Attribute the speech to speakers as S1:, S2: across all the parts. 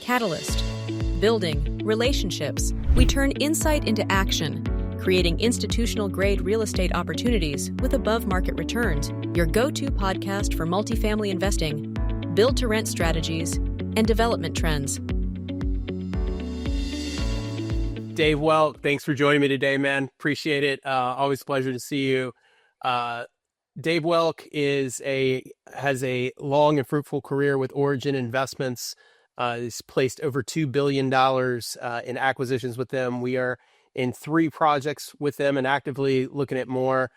S1: Catalyst. Building relationships. We turn insight into action, creating institutional-grade real estate opportunities with above-market returns. Your go-to podcast for multifamily investing, build-to-rent strategies, and development trends.
S2: Dave Welk, thanks for joining me today, man. Appreciate it. Always a pleasure to see you. Dave Welk has a long and fruitful career with Origin Investments. He's placed over $2 billion in acquisitions with them. We are in 3 projects with them and actively looking at more.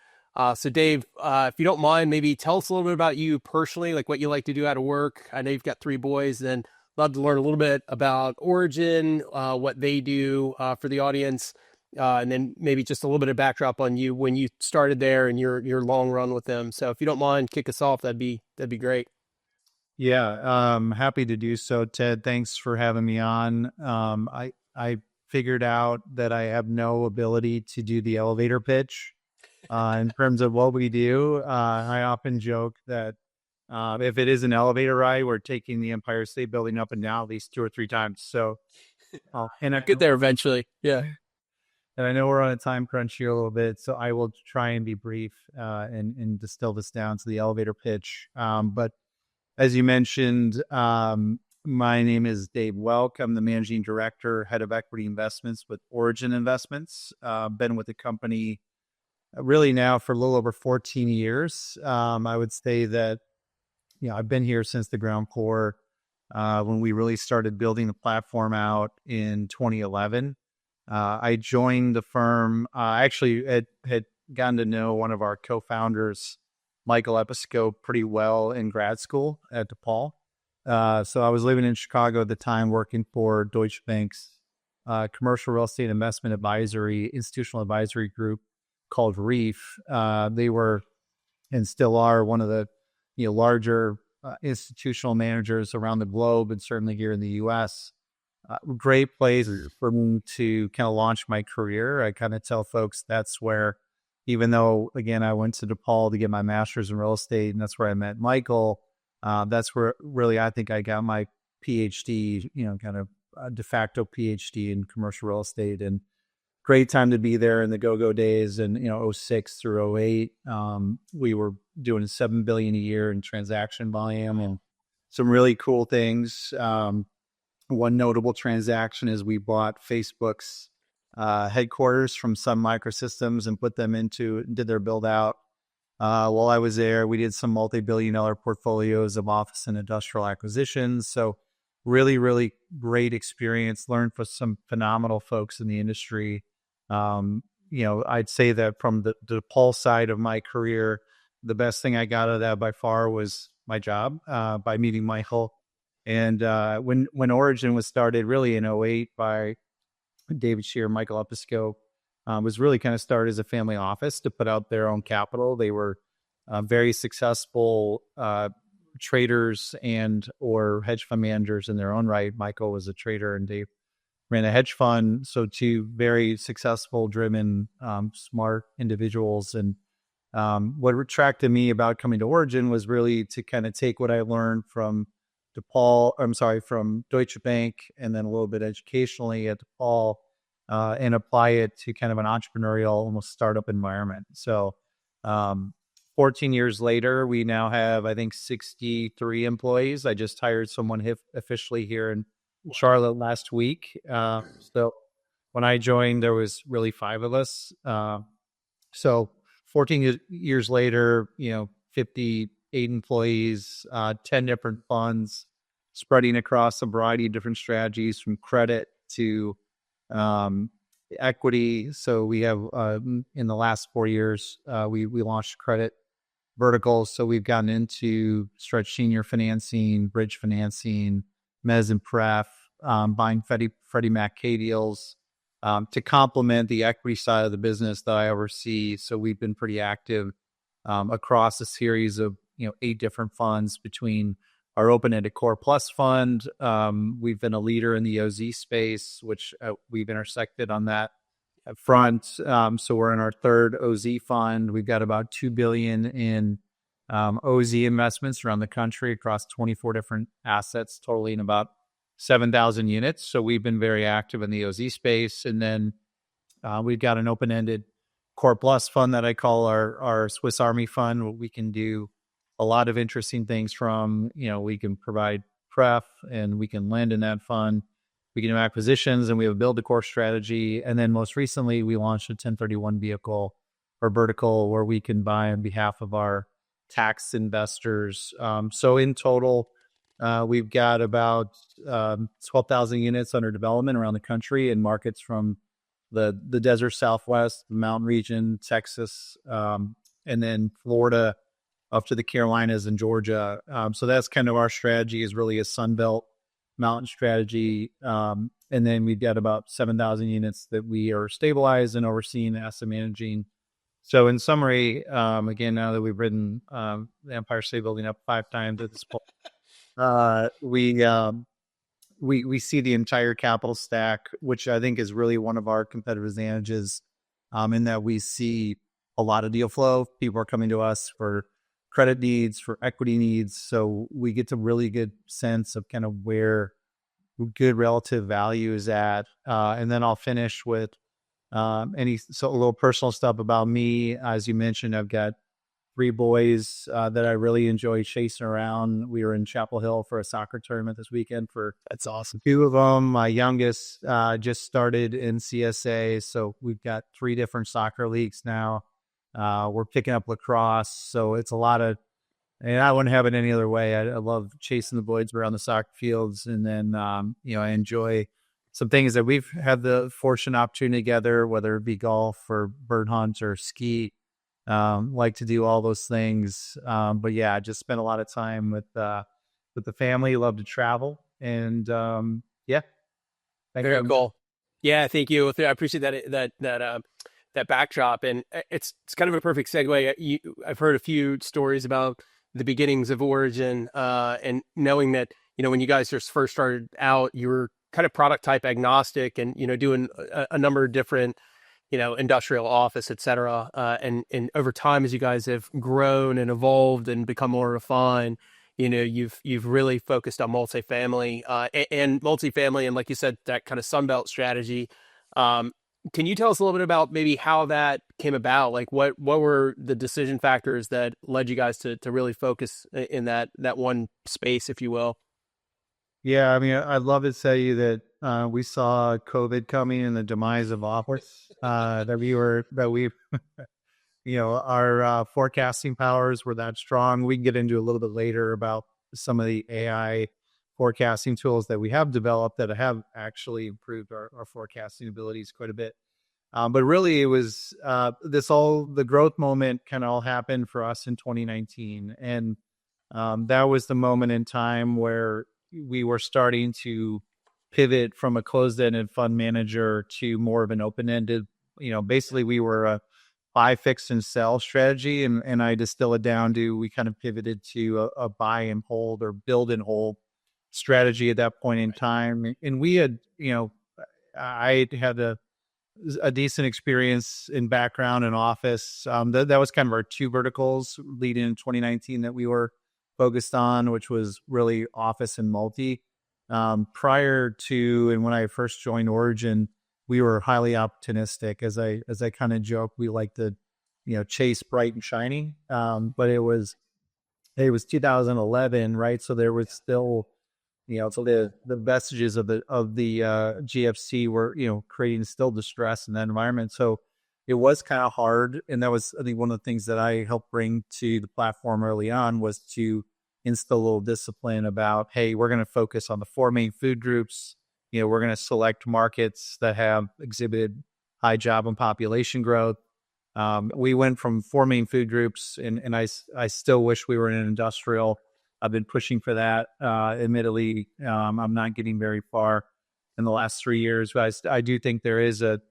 S2: So Dave, if you don't mind, maybe tell us a little bit about you personally, like what you like to do out of work. I know you've got 3 boys, and love to learn a little bit about Origin, what they do for the audience, and then maybe just a little bit of backdrop on you when you started there and your long run with them. So if you don't mind, kick us off. That'd be great.
S3: Yeah, happy to do so, Ted. Thanks for having me on. I figured out that I have no ability to do the elevator pitch in terms of what we do. I often joke that if it is an elevator ride, we're taking the Empire State Building up and down at least 2 or 3 times. So, and I
S2: Get there eventually. Yeah.
S3: And I know we're on a time crunch here a little bit, so I will try and be brief and distill this down to the elevator pitch. But as you mentioned, my name is Dave Welk. I'm the managing director, head of equity investments with Origin Investments. Been with the company really now for a little over 14 years. I would say that I've been here since the ground floor when we really started building the platform out in 2011. I joined the firm. I actually had gotten to know one of our co-founders, Michael Episcope, pretty well in grad school at DePaul. So I was living in Chicago at the time, working for Deutsche Bank's commercial real estate investment advisory, institutional advisory group called REEF. They were and still are one of the larger institutional managers around the globe, and certainly here in the U.S. Great place for me to kind of launch my career. I kind of tell folks that's where, even though, again, I went to DePaul to get my master's in real estate, and that's where I met Michael, that's where really I think I got my PhD, kind of a de facto PhD in commercial real estate. And great time to be there in the go-go days. And, 06 through 08, we were doing $7 billion a year in transaction volume and some really cool things. One notable transaction is we bought Facebook's headquarters from Sun Microsystems and did their build out. While I was there, we did some multi-billion-dollar portfolios of office and industrial acquisitions. So really, really great experience. Learned from some phenomenal folks in the industry. I'd say that from the DePaul side of my career, the best thing I got out of that by far was my job by meeting Michael. And when Origin was started really in 08 by David Shear, Michael Episcope, was really kind of started as a family office to put out their own capital. They were very successful traders and or hedge fund managers in their own right. Michael was a trader and Dave ran a hedge fund. So 2 very successful, driven, smart individuals. And what attracted me about coming to Origin was really to kind of take what I learned from Deutsche Bank, and then a little bit educationally at DePaul, and apply it to kind of an entrepreneurial, almost startup environment. So 14 years later, we now have, I think, 63 employees. I just hired someone officially here in Charlotte last week. So when I joined, there was really 5 of us. So 14 years later, 58 employees, 10 different funds, spreading across a variety of different strategies from credit to equity. So we have, in the last 4 years, we launched credit verticals. So we've gotten into stretch senior financing, bridge financing, mezz and pref, buying Freddie Mac K deals to complement the equity side of the business that I oversee. So we've been pretty active across a series of 8 different funds between our open-ended core plus fund. We've been a leader in the OZ space, which we've intersected on that front. So we're in our 3rd OZ fund. We've got about $2 billion in OZ investments around the country across 24 different assets, totaling about 7,000 units. So we've been very active in the OZ space. And then we've got an open-ended Core Plus fund that I call our Swiss Army fund, where we can do a lot of interesting things from, we can provide pref and we can lend in that fund. We can do acquisitions and we have a build to core strategy. And then most recently, we launched a 1031 vehicle or vertical where we can buy on behalf of our tax investors. So in total, we've got about 12,000 units under development around the country in markets from the desert Southwest, the mountain region, Texas, and then Florida up to the Carolinas and Georgia. So that's kind of our strategy, is really a Sunbelt Mountain strategy. And then we've got about 7,000 units that we are stabilized and overseeing asset managing. So in summary, again, now that we've ridden the Empire State Building up 5 times at this point, we see the entire capital stack, which I think is really one of our competitive advantages, in that we see a lot of deal flow. People are coming to us for credit needs, for equity needs. So we get a really good sense of kind of where good relative value is at. And then I'll finish with a little personal stuff about me. As you mentioned, I've got 3 boys that I really enjoy chasing around. We were in Chapel Hill for a soccer tournament this weekend.
S2: That's awesome.
S3: 2 of them. My youngest just started in CSA, so we've got 3 different soccer leagues now. We're picking up lacrosse, so it's a lot of, and I wouldn't have it any other way. I love chasing the boys around the soccer fields, and then I enjoy some things that we've had the fortune opportunity together, whether it be golf or bird hunt or ski. Like to do all those things. But yeah, I just spent a lot of time with the family. Love to travel, and yeah.
S2: Very cool. Yeah, thank you. I appreciate that backdrop, and it's kind of a perfect segue. I've heard a few stories about the beginnings of Origin, and knowing that when you guys just first started out, you were kind of product type agnostic, and doing a number of different industrial, office, et cetera. And over time, as you guys have grown and evolved and become more refined, you've really focused on multifamily, and multifamily. And like you said, that kind of Sunbelt strategy. Can you tell us a little bit about maybe how that came about? Like what were the decision factors that led you guys to really focus in that one space, if you will?
S3: Yeah, I mean, I'd love to tell you that we saw COVID coming and the demise of office. Our forecasting powers were that strong. We can get into a little bit later about some of the AI forecasting tools that we have developed that have actually improved our forecasting abilities quite a bit. But really, it was the growth moment kind of all happened for us in 2019, and that was the moment in time where we were starting to pivot from a closed-ended fund manager to more of an open-ended. Basically we were a buy, fix, and sell strategy, and I distill it down to, we kind of pivoted to a buy and hold or build and hold strategy at that point in time. And we had, I had a decent experience in background in office. That was kind of our 2 verticals leading in 2019 that we were focused on, which was really office and multi. Prior to, and when I first joined Origin, we were highly opportunistic. As I kind of joke, we like to, chase bright and shiny. But it was 2011, right? So there was still, so the vestiges of the GFC were, creating still distress in that environment. So it was kind of hard. And that was, I think, one of the things that I helped bring to the platform early on, was to instill a little discipline about, hey, we're going to focus on the 4 main food groups. We're going to select markets that have exhibited high job and population growth. We went from 4 main food groups, and I still wish we were in an industrial. I've been pushing for that. Admittedly, I'm not getting very far in the last 3 years, but I do think there is a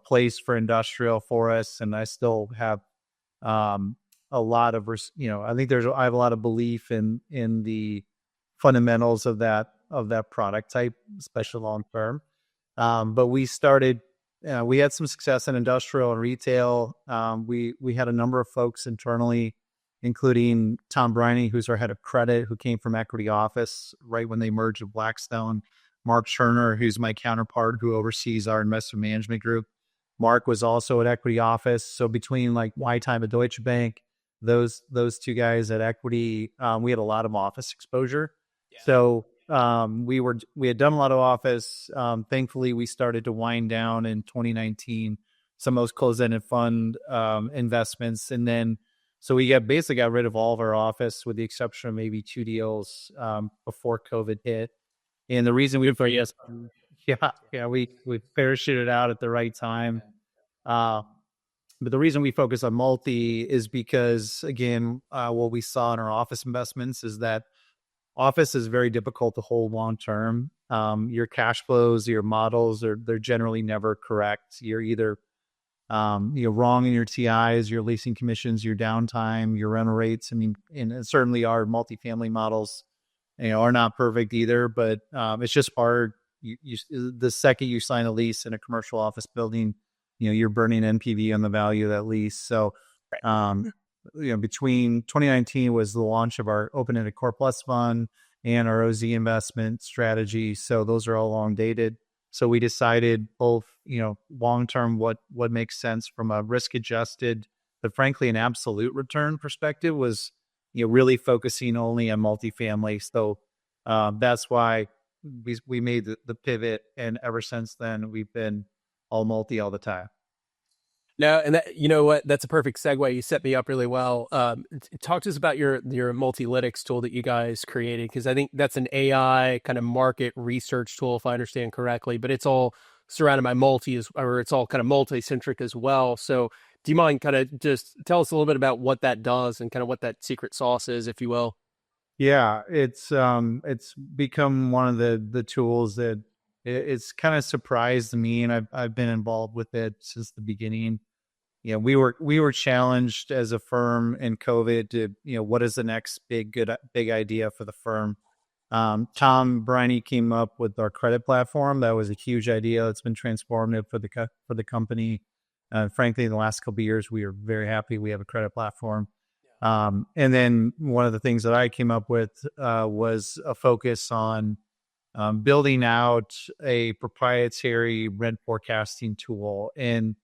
S3: place for industrial for us, and I still have a lot of, I think I have a lot of belief in the fundamentals of that product type, especially long term. But we had some success in industrial and retail. We had a number of folks internally, including Tom Briney, who's our head of credit, who came from Equity Office right when they merged with Blackstone. Mark Turner, who's my counterpart, who oversees our investment management group. Mark was also at Equity Office. So between like my time at Deutsche Bank, those two guys at Equity, we had a lot of office exposure. So we had done a lot of office. Thankfully, we started to wind down in 2019 some of those closed-ended fund investments, and then so we basically got rid of all of our office with the exception of maybe 2 deals before COVID hit. And the reason we we parachuted out at the right time. But the reason we focus on multi is because, again, what we saw in our office investments is that office is very difficult to hold long term. Your cash flows, your models they're generally never correct. You're either you're wrong in your TIs, your leasing commissions, your downtime, your rental rates. I mean, and certainly our multifamily models, are not perfect either. But it's just hard. The second you sign a lease in a commercial office building, you're burning NPV on the value of that lease. So, between 2019 was the launch of our open-ended core plus fund and our OZ investment strategy. So those are all long dated. So we decided both, long-term, what makes sense from a risk-adjusted, but frankly, an absolute return perspective was, really focusing only on multifamily. So that's why we made the pivot. And ever since then, we've been all multi all the time.
S2: No, and that, you know what? That's a perfect segue. You set me up really well. Talk to us about your Multilytics tool that you guys created, because I think that's an AI kind of market research tool, if I understand correctly. But it's all surrounded by or it's all kind of multi-centric as well. So, do you mind kind of just tell us a little bit about what that does and kind of what that secret sauce is, if you will?
S3: Yeah, it's become one of the tools that it's kind of surprised me, and I've been involved with it since the beginning. We were challenged as a firm in COVID to, what is the next big idea for the firm? Tom Briney came up with our credit platform. That was a huge idea. It's been transformative for the company. Frankly, in the last couple of years, we are very happy we have a credit platform. And then one of the things that I came up with was a focus on building out a proprietary rent forecasting tool. And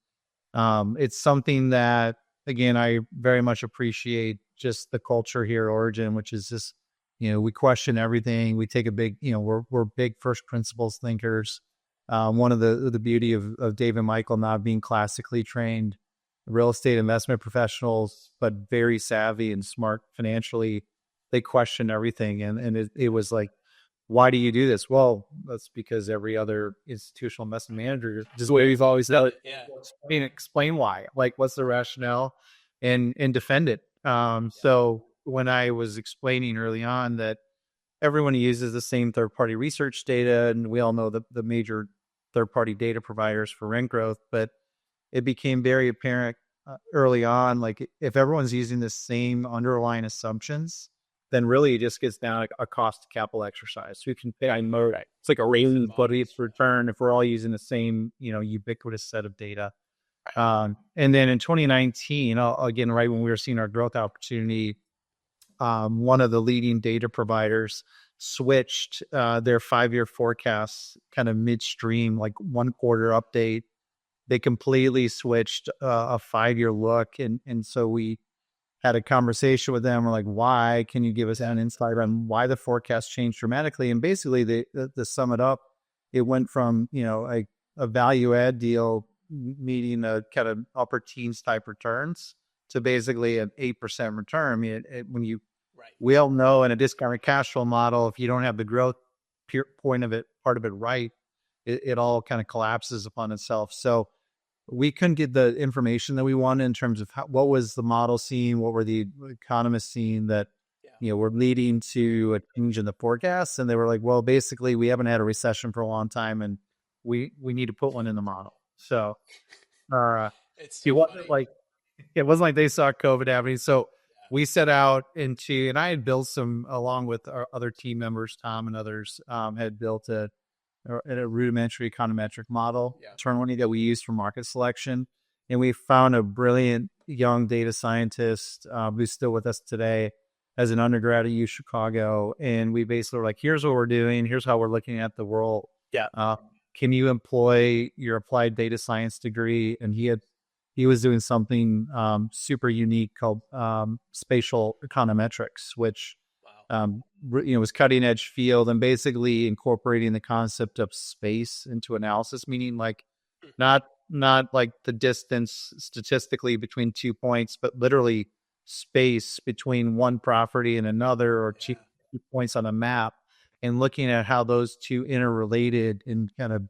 S3: it's something that, again, I very much appreciate just the culture here at Origin, which is just, we question everything. We take a big, we're big first principles thinkers. One of the beauty of Dave and Michael not being classically trained real estate investment professionals, but very savvy and smart financially, they question everything. And it was like, why do you do this? Well, that's because every other institutional investment manager, just the way we've always done it. Yeah. I mean, explain why, like what's the rationale, and defend it. So when I was explaining early on that everyone uses the same third-party research data, and we all know the major third-party data providers for rent growth, but it became very apparent early on, like if everyone's using the same underlying assumptions, then really it just gets down a cost to capital exercise. So you can pay mode. It's like a railing buddy's return if we're all using the same, ubiquitous set of data. And then in 2019, again, right when we were seeing our growth opportunity, one of the leading data providers switched their 5-year forecasts kind of midstream, like 1 quarter update. They completely switched a 5-year look. And so we had a conversation with them. We're like, why? Can you give us an insight on why the forecast changed dramatically? And basically, to sum it up, it went from, a value add deal meeting a kind of upper teens type returns to basically an 8% return. I mean, we all know in a discounted cash flow model, if you don't have the growth part of it right, it all kind of collapses upon itself. So we couldn't get the information that we wanted in terms of what was the model seeing, what were the economists seeing that, were leading to a change in the forecast. And they were like, well, basically we haven't had a recession for a long time and we need to put one in the model. So it wasn't like they saw COVID happening. So we set out and I had built along with our other team members, Tom and others, had built a rudimentary econometric model internally that we use for market selection. And we found a brilliant young data scientist who's still with us today, as an undergrad at U Chicago, and we basically were like, here's what we're doing, here's how we're looking at the world.
S2: Yeah.
S3: Can you employ your applied data science degree? And he was doing something super unique called spatial econometrics, which was cutting edge field and basically incorporating the concept of space into analysis, meaning like not like the distance statistically between 2 points, but literally space between one property and another, or two points on a map, and looking at how those two interrelated and kind of,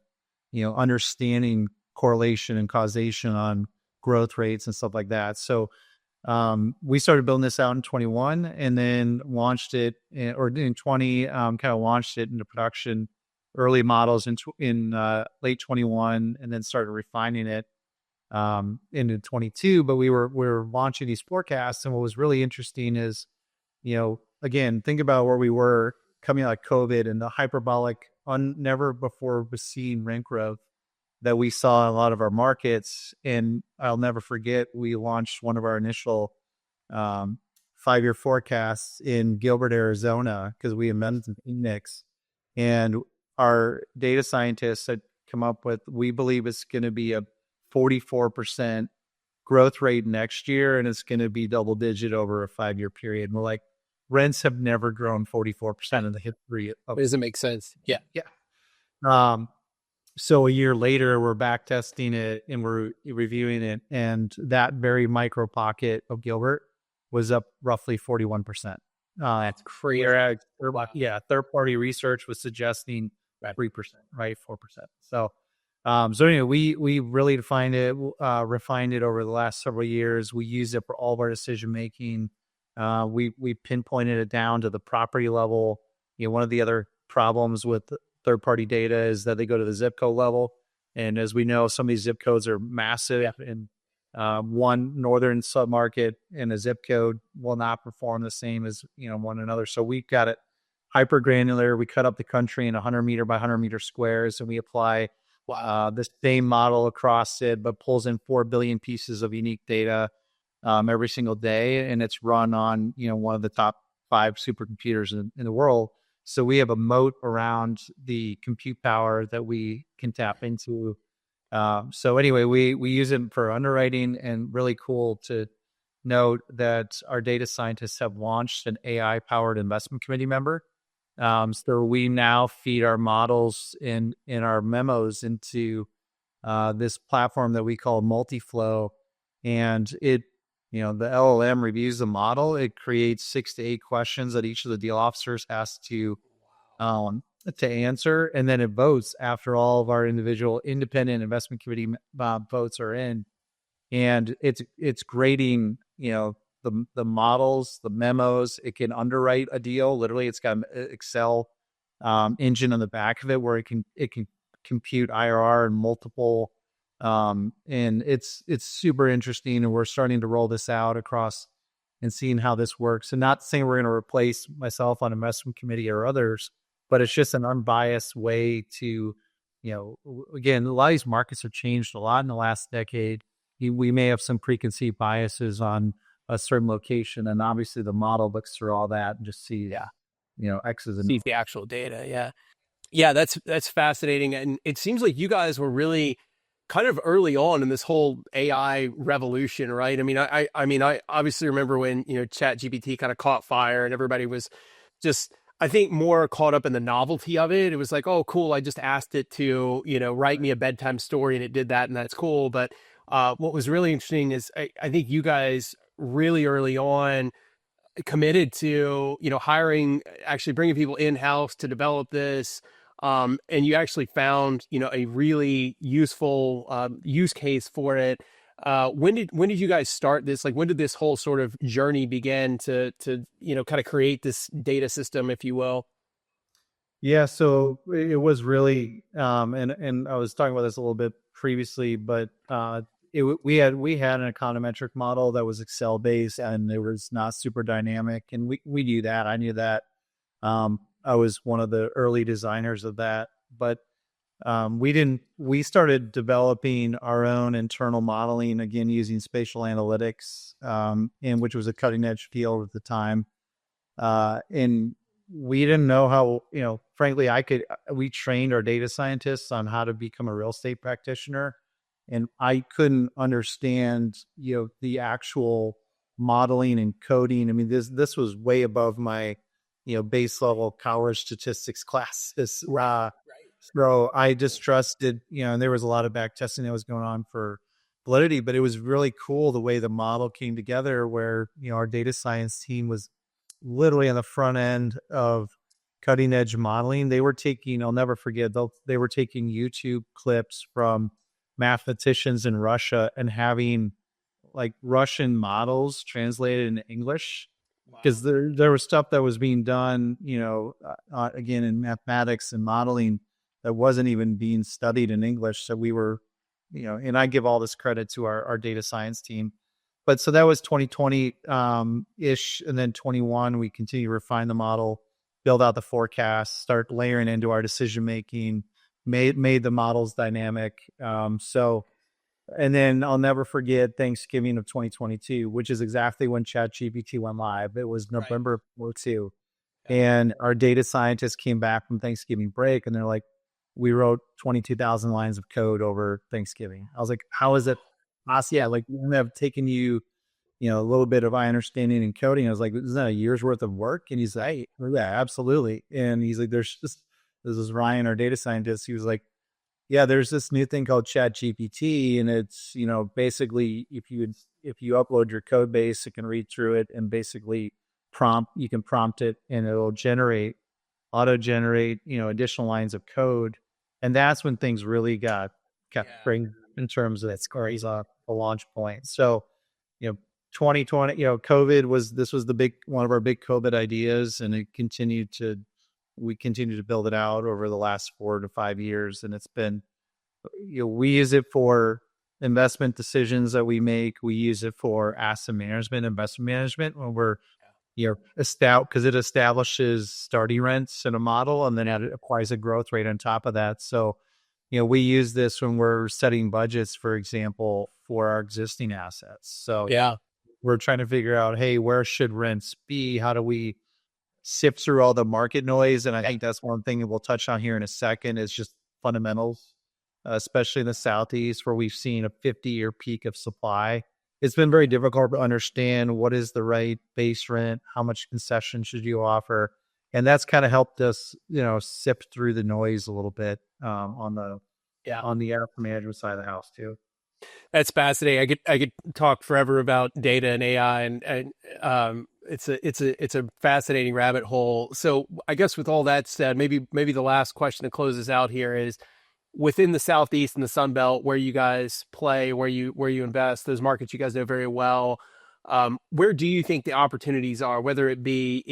S3: understanding correlation and causation on growth rates and stuff like that. So we started building this out in 21 and then launched it in 20, kind of launched it into production, early models in late 21, and then started refining it into 22. But we were launching these forecasts. And what was really interesting is, again, think about where we were coming out of COVID and the hyperbolic, never before seen rent growth that we saw in a lot of our markets. And I'll never forget, we launched one of our initial 5-year forecasts in Gilbert, Arizona, because we invented Phoenix. And our data scientists had come up with, we believe it's going to be a 44% growth rate next year, and it's going to be double digit over a 5-year period. And we're like, rents have never grown 44% in the history of.
S2: Does it make sense? Yeah.
S3: Yeah. So a year later, we're back testing it and we're reviewing it. And that very micro pocket of Gilbert was up roughly 41%.
S2: That's crazy.
S3: Third-party research was suggesting 3%, right? 4%. So anyway, we really refined it over the last several years. We use it for all of our decision-making. We pinpointed it down to the property level. One of the other problems with third-party data is that they go to the zip code level. And as we know, some of these zip codes are massive. And one northern submarket in a zip code will not perform the same as one another. So we got it hyper granular. We cut up the country in 100 meter by 100 meter squares, and we apply the same model across it, but pulls in 4 billion pieces of unique data every single day. And it's run on one of the top 5 supercomputers in the world. So we have a moat around the compute power that we can tap into. So anyway, we use it for underwriting, and really cool to note that our data scientists have launched an AI-powered investment committee member. So we now feed our models in our memos into this platform that we call Multiflow, and it, the LLM reviews the model. It creates 6 to 8 questions that each of the deal officers has to answer, and then it votes after all of our individual independent investment committee votes are in, and it's grading the models, the memos. It can underwrite a deal. Literally, it's got an Excel engine on the back of it where it can compute IRR and multiple. And it's super interesting, and we're starting to roll this out across and seeing how this works. And not saying we're going to replace myself on investment committee or others, but it's just an unbiased way to, again, a lot of these markets have changed a lot in the last decade. We may have some preconceived biases on a certain location, and obviously the model looks through all that and just see, X's and
S2: see the actual data. Yeah, that's fascinating. And it seems like you guys were really kind of early on in this whole AI revolution, right? I mean, I obviously remember when, ChatGPT kind of caught fire and everybody was just, I think, more caught up in the novelty of it. It was like, oh, cool, I just asked it to, write me a bedtime story and it did that, and that's cool. But what was really interesting is I think you guys really early on committed to, hiring, actually bringing people in-house to develop this. And you actually found, a really useful use case for it. When did you guys start this? Like, when did this whole sort of journey begin to kind of create this data system, if you will?
S3: Yeah, so it was really, and I was talking about this a little bit previously, but we had an econometric model that was Excel based, and it was not super dynamic, and we knew that. I knew that. I was one of the early designers of that, but we started developing our own internal modeling, again, using spatial analytics, and which was a cutting edge field at the time. And we didn't know how, frankly, we trained our data scientists on how to become a real estate practitioner. And I couldn't understand, the actual modeling and coding. I mean, this was way above my, base level college statistics classes. So I just trusted, and there was a lot of back testing that was going on for validity, but it was really cool the way the model came together where, our data science team was literally on the front end of cutting edge modeling. They were taking, I'll never forget, they were taking YouTube clips from mathematicians in Russia and having like Russian models translated into English, because there was stuff that was being done, again, in mathematics and modeling that wasn't even being studied in English. So we were, and I give all this credit to our data science team. But so that was 2020 ish. And then 21, we continue to refine the model, build out the forecast, start layering into our decision making, made the models dynamic. And then I'll never forget Thanksgiving of 2022, which is exactly when ChatGPT went live. It was November 2. And our data scientists came back from Thanksgiving break and they're like, we wrote 22,000 lines of code over Thanksgiving. I was like, how is it possible? Yeah, like we have taken you, a little bit of understanding and coding. I was like, isn't that a year's worth of work? And he's like, hey, yeah, absolutely. And he's like, this is Ryan, our data scientist. He was like, yeah, there's this new thing called ChatGPT, and it's, basically if you upload your code base, it can read through it and basically you can prompt it and it'll auto generate, additional lines of code. And that's when things really got bring in terms of its a launch point. So, 2020, COVID was one of our big COVID ideas, and we continued to build it out over the last 4 to 5 years. And it's been, we use it for investment decisions that we make. We use it for asset management, investment management when we're, because it establishes starting rents in a model and then it applies a growth rate on top of that. So, we use this when we're setting budgets, for example, for our existing assets. So we're trying to figure out, hey, where should rents be? How do we sift through all the market noise? And I think that's one thing that we'll touch on here in a second is just fundamentals, especially in the Southeast where we've seen a 50-year peak of supply. It's been very difficult to understand what is the right base rent, how much concession should you offer. And that's kind of helped us, sift through the noise a little bit on the asset management side of the house too.
S2: That's fascinating. I could talk forever about data and AI, and it's a fascinating rabbit hole. So I guess with all that said, maybe the last question to close us out here is, within the Southeast and the Sunbelt, where you guys play, where you invest, those markets you guys know very well, where do you think the opportunities are, whether it be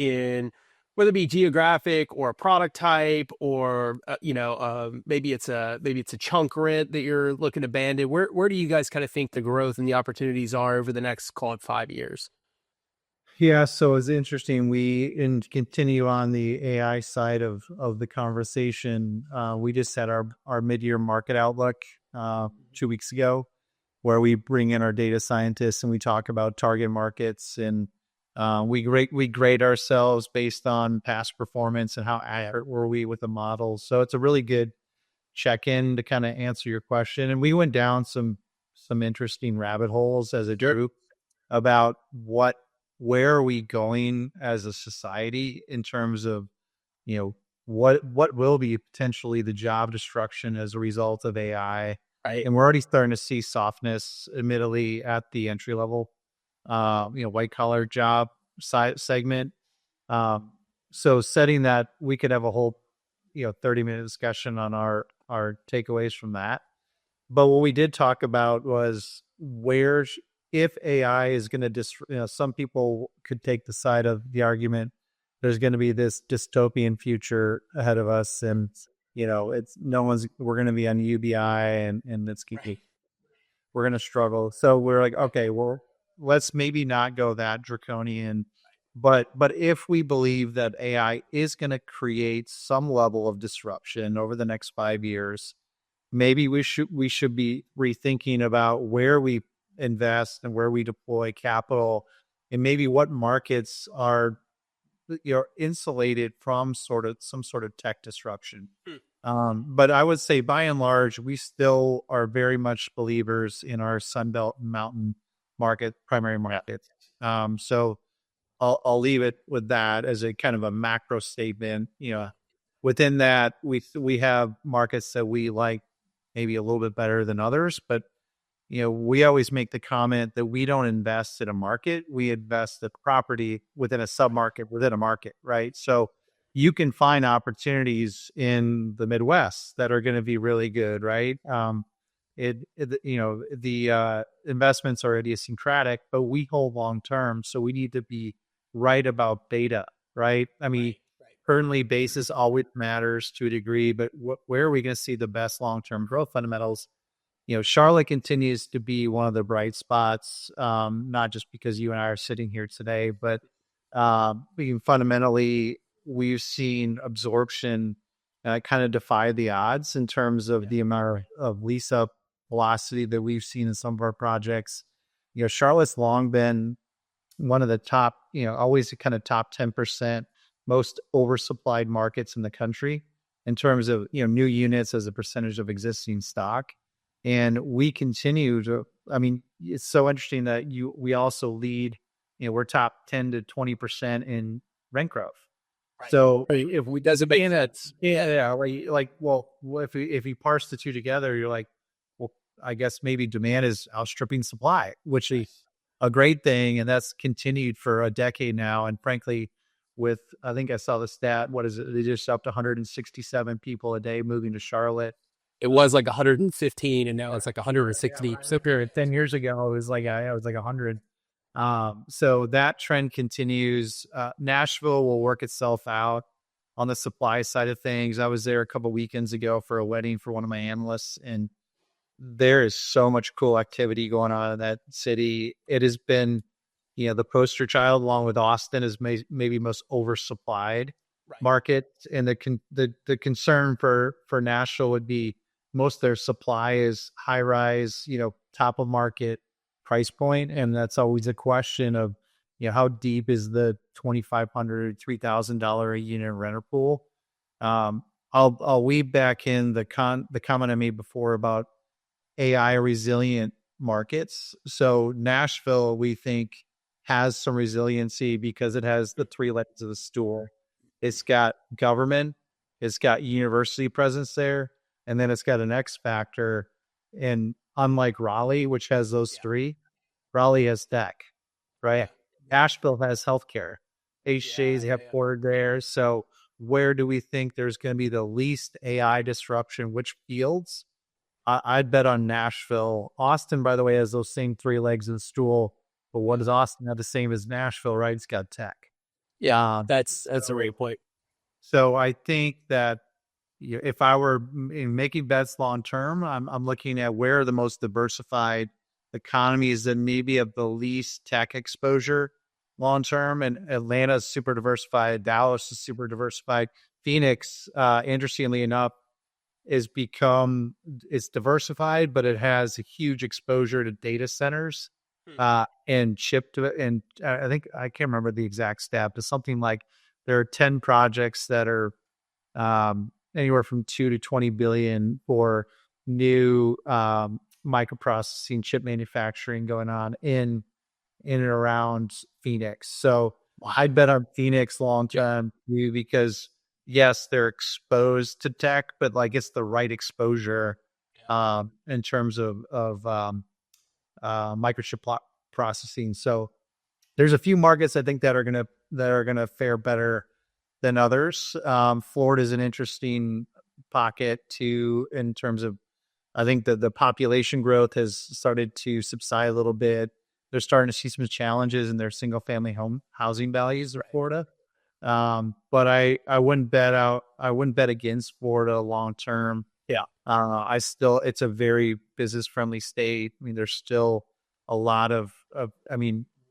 S2: geographic or a product type, or maybe it's a chunk rent that you're looking to band in. Where do you guys kind of think the growth and the opportunities are over the next, call it, 5 years?
S3: Yeah, so it's interesting. We continue on the AI side of the conversation. We just had our mid-year market outlook 2 weeks ago, where we bring in our data scientists and we talk about target markets, and we grade ourselves based on past performance and how accurate were we with the models. So it's a really good check-in to kind of answer your question. And we went down some interesting rabbit holes as a group about where are we going as a society in terms of, what will be potentially the job destruction as a result of AI. Right. And we're already starting to see softness, admittedly, at the entry level, white collar job segment. So setting that, we could have a whole, 30-minute discussion on our takeaways from that. But what we did talk about was if AI is going to some people could take the side of the argument, there's going to be this dystopian future ahead of us, and we're going to be on UBI, and we're going to struggle. So we're like, okay, well, let's maybe not go that draconian, but if we believe that AI is going to create some level of disruption over the next 5 years, maybe we should be rethinking about where we invest and where we deploy capital, and maybe what markets are you're insulated from some sort of tech disruption. But I would say by and large, we still are very much believers in our Sunbelt Mountain primary market. So I'll leave it with that as a kind of a macro statement. Within that, we have markets that we like maybe a little bit better than others, but we always make the comment that we don't invest in a market. We invest the property within a submarket within a market, right? So you can find opportunities in the Midwest that are going to be really good, right? The investments are idiosyncratic, but we hold long term, so we need to be right about beta, right? I mean, currently basis always matters to a degree, but where are we going to see the best long term growth fundamentals? Charlotte continues to be one of the bright spots, not just because you and I are sitting here today, but fundamentally, we've seen absorption kind of defy the odds in terms of the amount of lease up velocity that we've seen in some of our projects. Charlotte's long been one of the top, always kind of top 10% most oversupplied markets in the country in terms of, new units as a percentage of existing stock. And we continue to, it's so interesting that we also lead, we're top 10 to 20% in rent growth. Right. So if we doesn't make sense, if we parse the two together, you're like, well, I guess maybe demand is outstripping supply, which is a great thing. And that's continued for a decade now. And frankly, I think I saw the stat, what is it? They just up to 167 people a day moving to Charlotte.
S2: It was like 115 and now it's like 160.
S3: So 10 years ago, it was like 100. So that trend continues. Nashville will work itself out on the supply side of things. I was there a couple weekends ago for a wedding for one of my analysts, and there is so much cool activity going on in that city. It has been, the poster child, along with Austin, is maybe most oversupplied market. And the concern for Nashville would be most of their supply is high rise, top of market price point. And that's always a question of, how deep is the $2,500, $3,000 a unit renter pool? I'll weave back in the comment I made before about AI resilient markets. So Nashville, we think, has some resiliency because it has the three legs of the stool. It's got government, it's got university presence there, and then it's got an X factor. And unlike Raleigh, which has those three, Raleigh has tech, right? Asheville has healthcare. HJ's headquartered there. So where do we think there's going to be the least AI disruption? Which fields? I'd bet on Nashville. Austin, by the way, has those same three legs of the stool. But what does Austin have the same as Nashville, right? It's got tech.
S2: Yeah, that's a great point.
S3: So I think that if I were making bets long term, I'm looking at where are the most diversified economies that maybe have the least tech exposure long term. And Atlanta is super diversified. Dallas is super diversified. Phoenix, interestingly enough, it's diversified, but it has a huge exposure to data centers and and I think I can't remember the exact stat, but something like there are 10 projects that are anywhere from 2 to 20 billion for new microprocessing chip manufacturing going on in and around Phoenix. So I'd bet on Phoenix long term because yes, they're exposed to tech, but like it's the right exposure in terms of microchip processing. So there's a few markets I think that are gonna fare better than others. Florida is an interesting pocket too in terms of I think that the population growth has started to subside a little bit. They're starting to see some challenges in their single family home housing values in Florida. But I wouldn't bet against Florida long term.
S2: Yeah.
S3: It's a very business friendly state. I mean, there's still a lot of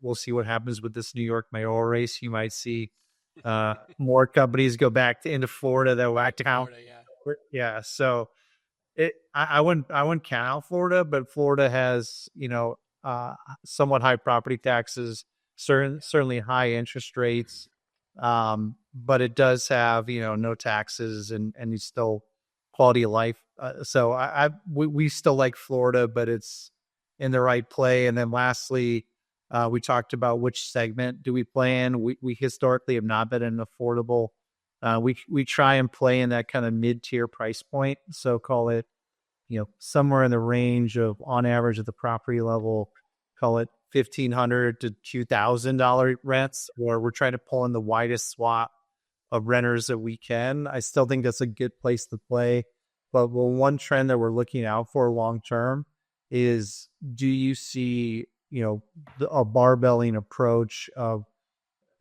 S3: we'll see what happens with this New York mayoral race. You might see more companies go back into Florida that whacked out. Yeah. So I wouldn't count out Florida, but Florida has, somewhat high property taxes, certainly high interest rates. But it does have, no taxes and you still quality of life. So we still like Florida, but it's in the right play. And then lastly, we talked about which segment do we play in. We historically have not been an affordable. We try and play in that kind of mid-tier price point. So call it, somewhere in the range of, on average at the property level, call it $1,500 to $2,000 rents, where we're trying to pull in the widest swath of renters that we can. I still think that's a good place to play. But one trend that we're looking out for long term is, do you see, a barbelling approach of,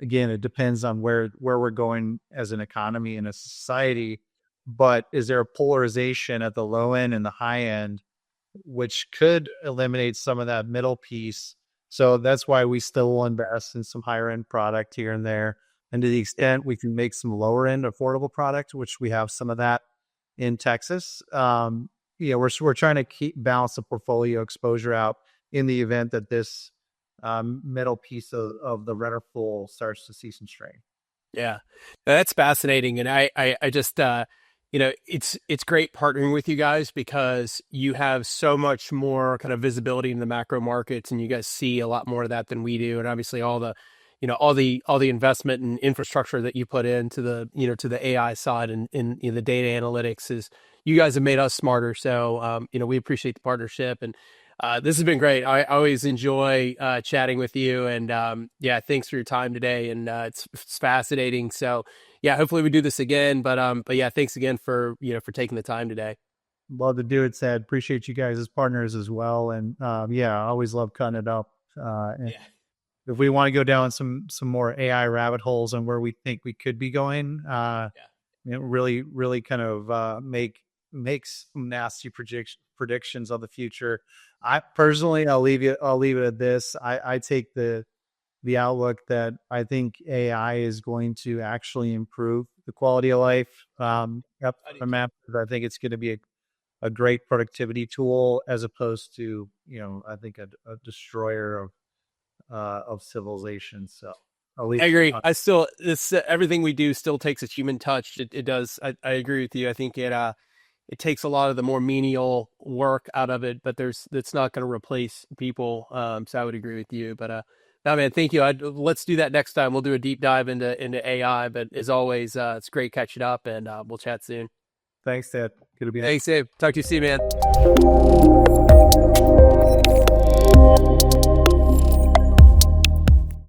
S3: again, it depends on where we're going as an economy and a society, but is there a polarization at the low end and the high end, which could eliminate some of that middle piece? So that's why we still will invest in some higher end product here and there. And to the extent we can make some lower end affordable product, which we have some of that in Texas, we're trying to balance the portfolio exposure out in the event that this middle piece of the renter pool starts to see some strain.
S2: Yeah, that's fascinating. And I just, it's great partnering with you guys because you have so much more kind of visibility in the macro markets, and you guys see a lot more of that than we do. And obviously all the investment and infrastructure that you put into the, to the AI side and in the data analytics is, you guys have made us smarter. So, we appreciate the partnership, and this has been great. I always enjoy chatting with you, and thanks for your time today. And it's fascinating. So yeah, hopefully we do this again. But yeah, thanks again for taking the time today.
S3: Love to do it, Sad. Appreciate you guys as partners as well. And I always love cutting it up. If we want to go down some more AI rabbit holes on where we think we could be going, really, really kind of makes nasty predictions of the future. I personally, I'll leave it at this. I take the outlook that I think AI is going to actually improve the quality of life. I think it's going to be a great productivity tool, as opposed to, I think a destroyer of civilization. So
S2: I agree. Everything we do still takes a human touch. It does. I agree with you. I think it takes a lot of the more menial work out of it, but it's not going to replace people. So I would agree with you. But no, man, thank you. Let's do that next time. We'll do a deep dive into AI. But as always, it's great catching up, and we'll chat soon.
S3: Thanks, Ted. Good to be here.
S2: Thanks, Dave. Talk to you soon, man.